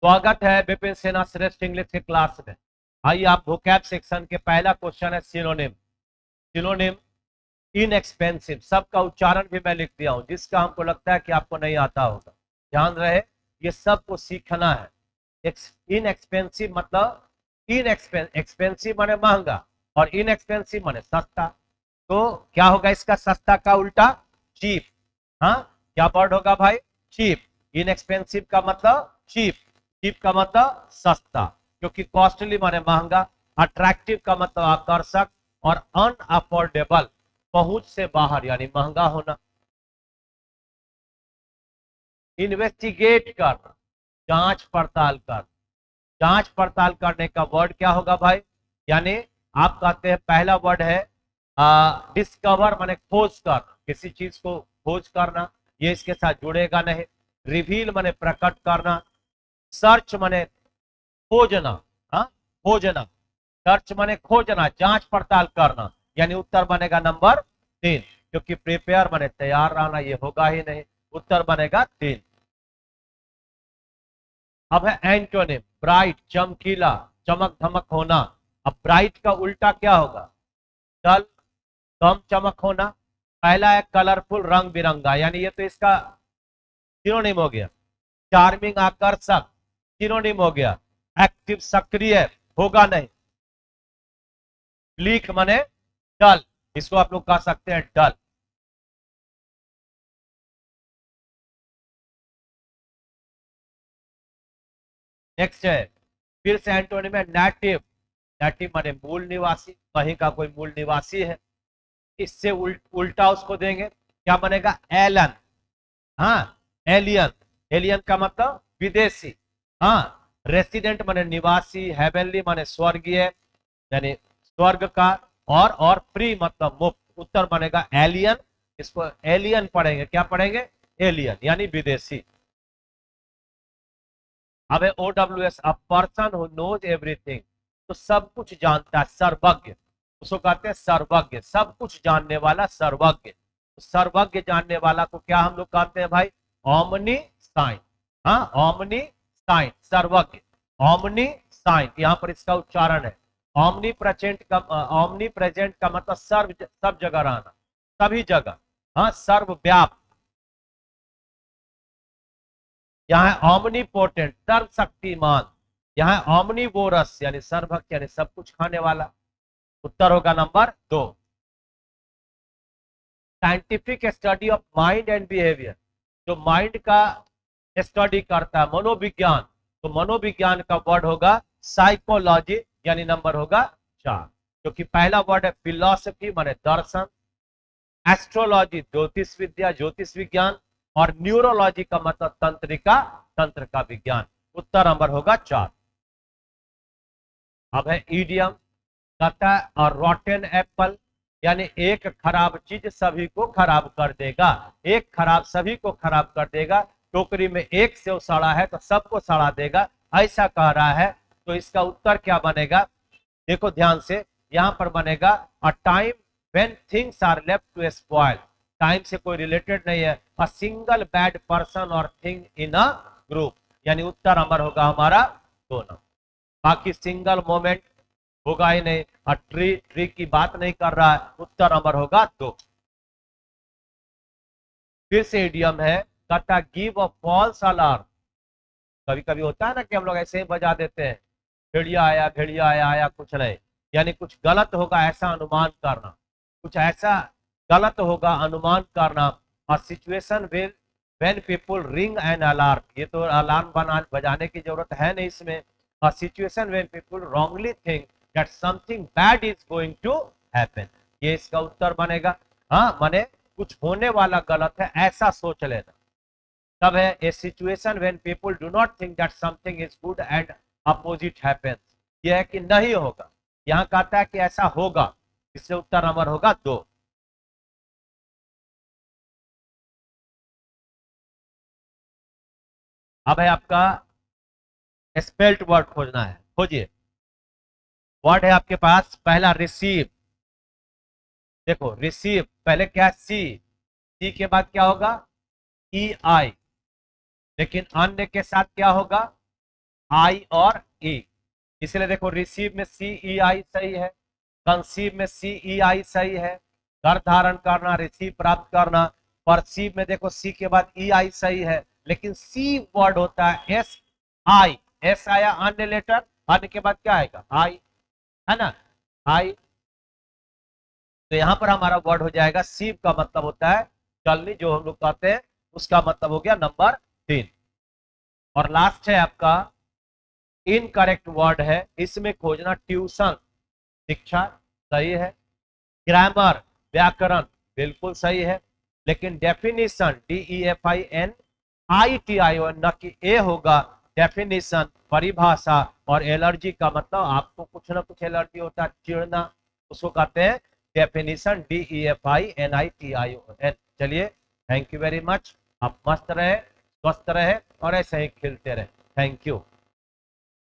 स्वागत है विपिन सेना श्रेष्ठ इंग्लिश के क्लास में। आइए आप वोकैब सेक्शन के पहला क्वेश्चन है सिनोनिम। सिनोनिम इनएक्सपेंसिव, सबका उच्चारण भी मैं लिख दिया हूं, जिसका हमको लगता है कि आपको नहीं आता होगा। ध्यान रहे, ये सबको सीखना है। इनएक्सपेंसिव मतलब एक्सपेंसिव माने महंगा और इनएक्सपेंसिव माने सस्ता। तो क्या होगा इसका सस्ता का उल्टा? चीप। हाँ, क्या वर्ड होगा भाई? चीप। इनएक्सपेंसिव का मतलब चीप, चीप का मतलब सस्ता, क्योंकि कॉस्टली माने महंगा, अट्रैक्टिव का मतलब आकर्षक, और अनअफोर्डेबल पहुंच से बाहर यानी महंगा होना। इन्वेस्टिगेट करना, जांच पड़ताल करना। जांच पड़ताल करने का वर्ड क्या होगा भाई? यानी आप कहते हैं पहला वर्ड है डिस्कवर माने खोज करना, किसी चीज को खोज करना, ये इसके साथ जुड़ेगा नहीं। रिवील माने प्रकट करना। सर्च माने खोजना। हाँ, खोजना। सर्च माने खोजना, जांच पड़ताल करना, यानी उत्तर बनेगा नंबर 3, क्योंकि प्रिपेयर माने तैयार रहना, ये होगा ही नहीं। उत्तर बनेगा 3। अब है एंटोनिम, ब्राइट चमकीला, चमक धमक होना। अब ब्राइट का उल्टा क्या होगा? डल, कम चमक होना। पहला है कलरफुल, रंग बिरंगा, यानी ये तो इसका सिनोनिम हो गया। चार्मिंग आकर्षक, सिनोनिम हो गया। एक्टिव सक्रिय, होगा नहीं। ब्लीक माने डल, इसको आप लोग कह सकते हैं डल। नेक्स्ट है फिर से एंटोनिम है नेटिव। नेटिव माने मूल निवासी, कहीं का कोई मूल निवासी है। इससे उल्टा उसको देंगे, क्या बनेगा? एलन। हाँ, एलियन। एलियन का मतलब विदेशी। हाँ, रेसिडेंट माने निवासी, हेवनली माने स्वर्गीय, यानी स्वर्ग का, और फ्री मतलब मुफ्त। उत्तर बनेगा एलियन। इसको एलियन पढ़ेंगे, क्या पढ़ेंगे? एलियन यानी विदेशी। अब है OWS, a person who knows everything, तो सब कुछ जानता है, सर्वज्ञ। उसको कहते हैं सर्वज्ञ, सब कुछ जानने वाला, सर्वज्ञ। तो सर्वज्ञ जानने वाला को क्या हम लोग कहते हैं भाई? ओमनी साइंट। हाँ, ओमनी साइंट, सर्वज्ञ। ओमनी साइंट, यहां पर इसका उच्चारण है। ओमनी प्रेजेंट का मतलब सर्व, सब जगह रहना, सभी जगह। हाँ, सर्वव्याप। यहाँ है ऑमनीपोटेंट, सर्वशक्तिमान। यहाँ है ऑमनीवोरस, यानी सर्वभक्त, यानी सब कुछ खाने वाला। उत्तर होगा number 2। Scientific study of mind and behaviour, जो माइंड का स्टडी करता है, मनोविज्ञान, तो मनोविज्ञान का वर्ड होगा साइकोलॉजी, यानी नंबर होगा 4। क्योंकि पहला वर्ड है फिलॉसफी माने दर्शन, एस्ट्रोलॉजी ज्योतिष विद्या, ज्योतिष विज्ञान, और न्यूरोलॉजी का मतलब तंत्रिका, तंत्र का विज्ञान। उत्तर नंबर होगा 4। अब है ईडियम, कहता है और रॉटेन एप्पल, यानी एक खराब चीज सभी को खराब कर देगा। एक खराब सभी को खराब कर देगा। टोकरी में एक सेव सड़ा है तो सबको सड़ा देगा, ऐसा कह रहा है। तो इसका उत्तर क्या बनेगा? देखो ध्यान से, यहां पर बनेगा a time when things are left to spoil. Time से कोई रिलेटेड नहीं है। अ सिंगल बैड पर्सन और थिंग इन अ ग्रुप, यानी उत्तर नंबर होगा हमारा 2 नंबर। बाकी सिंगल मोमेंट होगा ही नहीं, और ट्री, ट्री की बात नहीं कर रहा है। उत्तर नंबर होगा 2। फिर से इडियम है, कहता गिव अ फॉल्स अलार्म। कभी कभी होता है ना कि हम लोग ऐसे ही बजा देते हैं, भेड़िया आया, भेड़िया आया, आया कुछ नहीं, यानी कुछ गलत होगा ऐसा अनुमान करना, कुछ ऐसा गलत होगा अनुमान करना। और situation will when people ring an alarm, ये तो अलार्म बजाने की जरूरत है नहीं इसमें। और situation when people wrongly think that something bad is going to happen, ये इसका उत्तर बनेगा। हाँ, माने कुछ होने वाला गलत है ऐसा सोच लेना। तब है a situation when people do not think that something is good and opposite happens, यह है कि नहीं होगा। यहां कहता है कि ऐसा होगा, इससे उत्तर नंबर होगा 2। अब है आपका स्पेल्ट वर्ड खोजना है, खोजिए। वर्ड है आपके पास पहला रिसीव। देखो रिसीव पहले क्या है? सी, सी के बाद क्या होगा? ई आई। लेकिन अन्य के साथ क्या होगा? आई और ई, इसलिए देखो रिसीव में सी ई आई सही है, कंसीव में सी ई आई सही है, गर्भ धारण करना, रिसीव प्राप्त करना, परसीव में देखो सी के बाद ई आई सही है, लेकिन सी वर्ड होता है एस आई, एस आया अन्य लेटर, अन्य के बाद क्या आएगा आई, है ना, आई। तो यहां पर हमारा वर्ड हो जाएगा सीव का मतलब होता है चलनी, जो हम लोग कहते हैं उसका मतलब हो गया नंबर 3। और लास्ट है आपका इनकरेक्ट वर्ड है, इसमें खोजना ट्यूशन, शिक्षा सही है, ग्रामर व्याकरण बिल्कुल सही है, लेकिन डेफिनेशन DEFINITION न कि ए होगा, डेफिनेशन परिभाषा, और एलर्जी का मतलब आपको कुछ ना कुछ एलर्जी होता है, चिढ़ना, उसको कहते हैं डेफिनेशन DEFINITION। चलिए थैंक यू वेरी मच, आप मस्त रहे, स्वस्थ रहे और ऐसे ही खेलते रहे। Thank you.